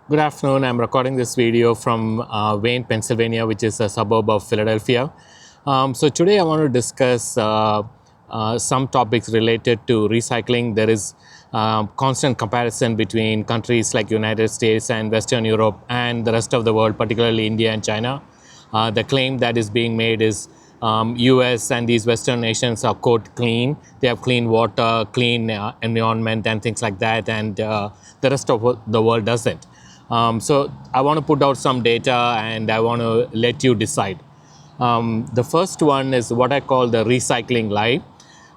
Good afternoon. I'm recording this video from Wayne, Pennsylvania, which is a suburb of Philadelphia. So today I want to discuss some topics related to recycling. There is constant comparison between countries like United States and Western Europe and the rest of the world, particularly India and China. The claim that is being made is US and these Western nations are quote clean. They have clean water, clean environment and things like that, and the rest of the world doesn't. So I want to put out some data and I want to let you decide. The first one is what I call the recycling lie.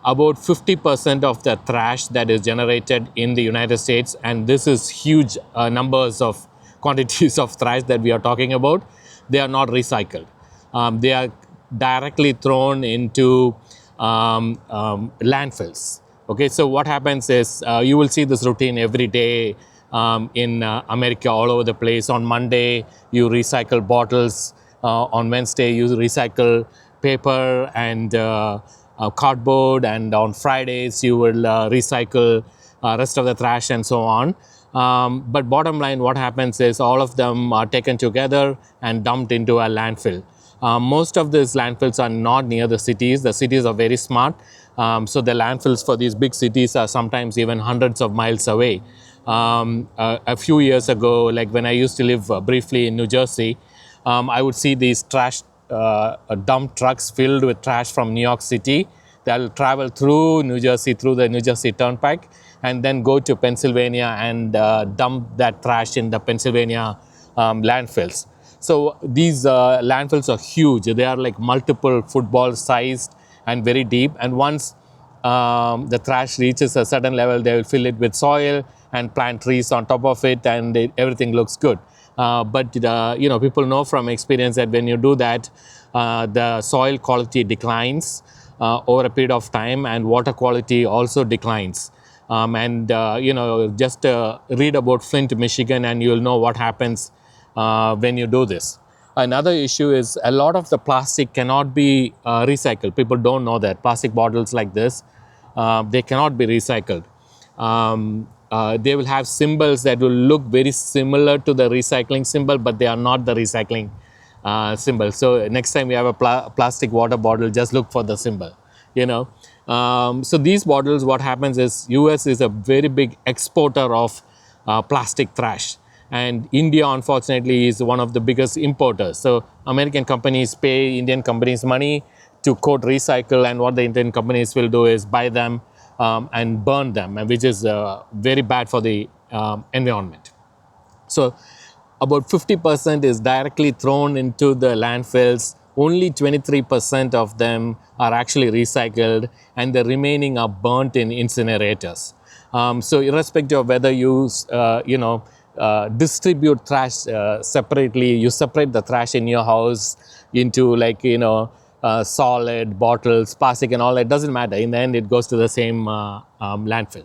About 50% of the trash that is generated in the United States, and this is huge numbers of quantities of trash that we are talking about, they are not recycled. They are directly thrown into landfills. Okay, so what happens is you will see this routine every day in America, all over the place. On Monday, you recycle bottles. On Wednesday, you recycle paper and cardboard. And on Fridays, you will recycle rest of the trash and so on. But bottom line, what happens is all of them are taken together and dumped into a landfill. Most of these landfills are not near the cities. The cities are very smart. So the landfills for these big cities are sometimes even hundreds of miles away. A few years ago, like when I used to live briefly in New Jersey, I would see these trash dump trucks filled with trash from New York City. They'll travel through New Jersey, through the New Jersey Turnpike, and then go to Pennsylvania and dump that trash in the Pennsylvania landfills. So these landfills are huge. They are like multiple football sized and very deep. And once the trash reaches a certain level, they will fill it with soil and plant trees on top of it, and everything looks good. But people know from experience that when you do that, the soil quality declines over a period of time, and water quality also declines. Just read about Flint, Michigan, and you'll know what happens when you do this. Another issue is a lot of the plastic cannot be recycled. People don't know that. Plastic bottles like this, they cannot be recycled. They will have symbols that will look very similar to the recycling symbol, but they are not the recycling symbol. So next time you have a plastic water bottle, just look for the symbol. So these bottles, what happens is US is a very big exporter of plastic trash. And India, unfortunately, is one of the biggest importers. So American companies pay Indian companies money to quote recycle, and what the Indian companies will do is buy them and burn them, which is very bad for the environment. So about 50% is directly thrown into the landfills. Only 23% of them are actually recycled, and the remaining are burnt in incinerators. So irrespective of whether you distribute trash separately, you separate the trash in your house into solid bottles, plastic and all, it doesn't matter. In the end, it goes to the same landfill.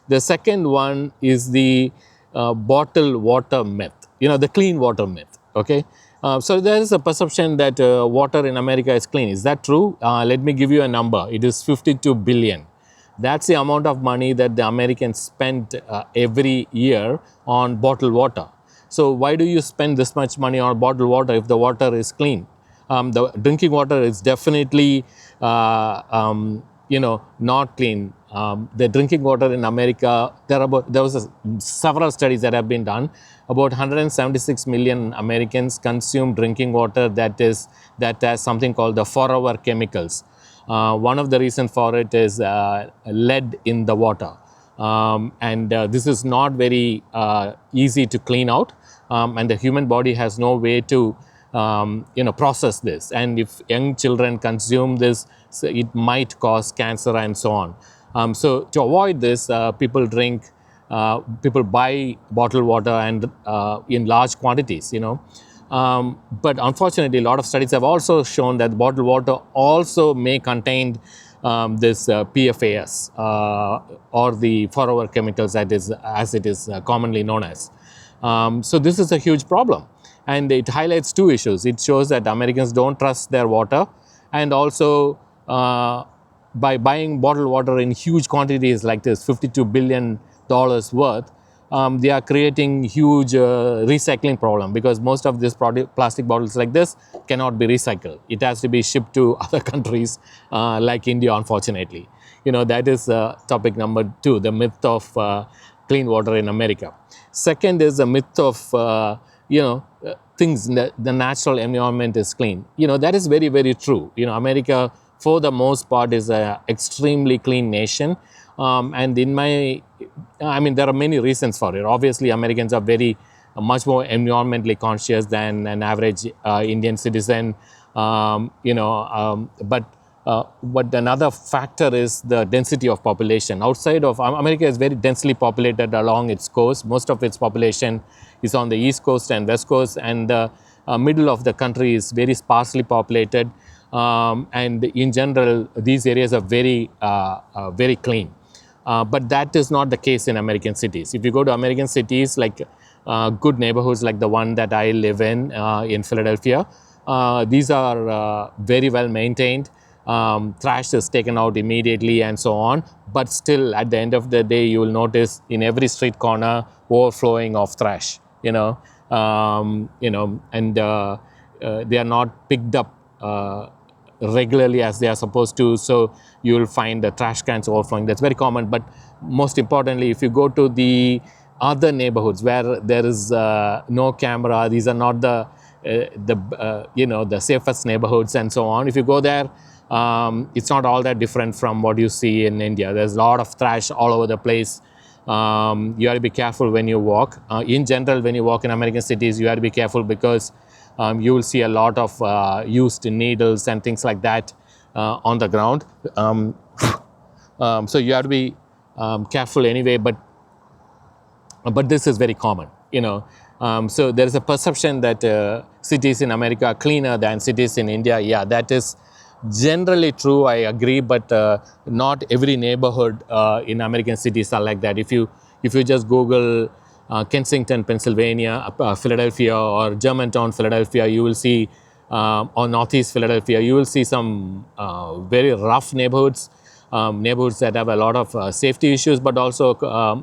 The second one is the bottled water myth, the clean water myth. Okay. So there is a perception that water in America is clean. Is that true? Let me give you a number. It is 52 billion. That's the amount of money that the Americans spend every year on bottled water. So why do you spend this much money on bottled water if the water is clean? The drinking water is definitely, not clean. The drinking water in America, there was several studies that have been done. About 176 million Americans consume drinking water that has something called the forever chemicals. One of the reasons for it is lead in the water. This is not very easy to clean out, and the human body has no way to process this. And if young children consume this, so it might cause cancer and so on. So to avoid this, people buy bottled water and in large quantities, but unfortunately, a lot of studies have also shown that bottled water also may contain this PFAS or the forever chemicals, as it is commonly known as. So this is a huge problem, and it highlights two issues. It shows that Americans don't trust their water, and also by buying bottled water in huge quantities like this, $52 billion worth, they are creating huge recycling problem, because most of these plastic bottles like this cannot be recycled. It has to be shipped to other countries like India, unfortunately. That is topic number 2, the myth of clean water in America. Second is the myth of things, the natural environment is clean. That is very, very true. America, for the most part, is a extremely clean nation. And there are many reasons for it. Obviously, Americans are much more environmentally conscious than an average Indian citizen. But another factor is the density of population. Outside of America is very densely populated along its coast. Most of its population is on the east coast and west coast, and the middle of the country is very sparsely populated. And in general, these areas are very clean. But that is not the case in American cities. If you go to American cities, like good neighborhoods like the one that I live in Philadelphia, these are very well maintained. Trash is taken out immediately and so on. But still, at the end of the day, you will notice in every street corner overflowing of trash. And they are not picked up regularly as they are supposed to. So you will find the trash cans overflowing. That's very common. But most importantly, if you go to the other neighborhoods where there is no camera, these are not the safest neighborhoods and so on. If you go there, it's not all that different from what you see in India. There's a lot of trash all over the place. You have to be careful when you walk. In general, when you walk in American cities, you have to be careful because you will see a lot of used needles and things like that on the ground. So you have to be careful anyway, but this is very common. So there is a perception that cities in America are cleaner than cities in India. Yeah, that is generally true, I agree, but not every neighborhood in American cities are like that. If you just Google Kensington, Pennsylvania, Philadelphia, or Germantown, Philadelphia, you will see, or Northeast Philadelphia, you will see some very rough neighborhoods, neighborhoods that have a lot of safety issues, but also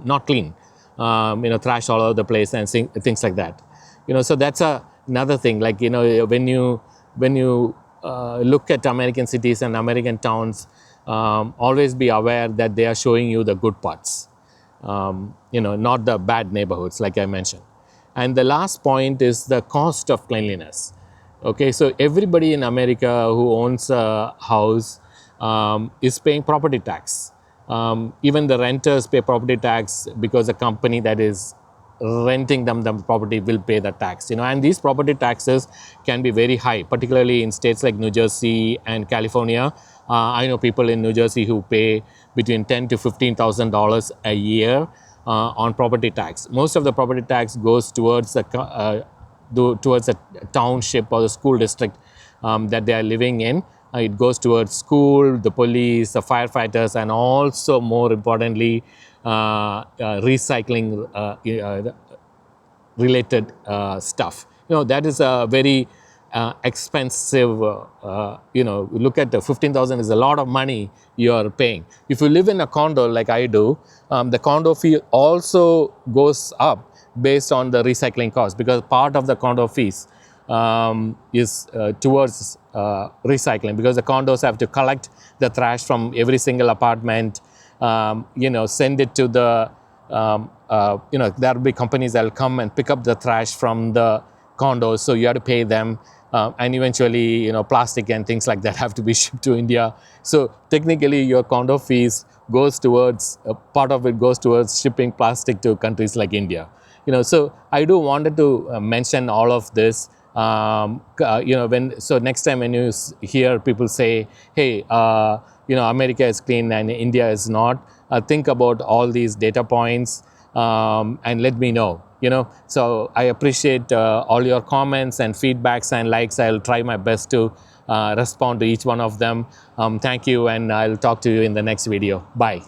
not clean. Trash all over the place and things like that. So that's another thing. Like, when you look at American cities and American towns, always be aware that they are showing you the good parts, not the bad neighborhoods, like I mentioned. And the last point is the cost of cleanliness. Okay, so everybody in America who owns a house is paying property tax. Even the renters pay property tax because the company that is renting them the property will pay the tax. And these property taxes can be very high, particularly in states like New Jersey and California. I know people in New Jersey who pay between $10,000 to $15,000 a year on property tax. Most of the property tax goes towards the township or the school district that they are living in. It goes towards school, the police, the firefighters, and also, more importantly, recycling related stuff. That is a very expensive, look at the 15,000 is a lot of money you are paying. If you live in a condo like I do, the condo fee also goes up based on the recycling cost, because part of the condo fees is towards recycling, because the condos have to collect the trash from every single apartment, send it to the, there will be companies that will come and pick up the trash from the condos, so you have to pay them, and eventually, plastic and things like that have to be shipped to India. So technically, your condo fees goes towards, part of it goes towards shipping plastic to countries like India. So I do wanted to mention all of this. So next time when you hear people say, hey, America is clean and India is not, think about all these data points and let me know. So I appreciate all your comments and feedbacks and likes. I'll try my best to respond to each one of them. Thank you, and I'll talk to you in the next video. Bye.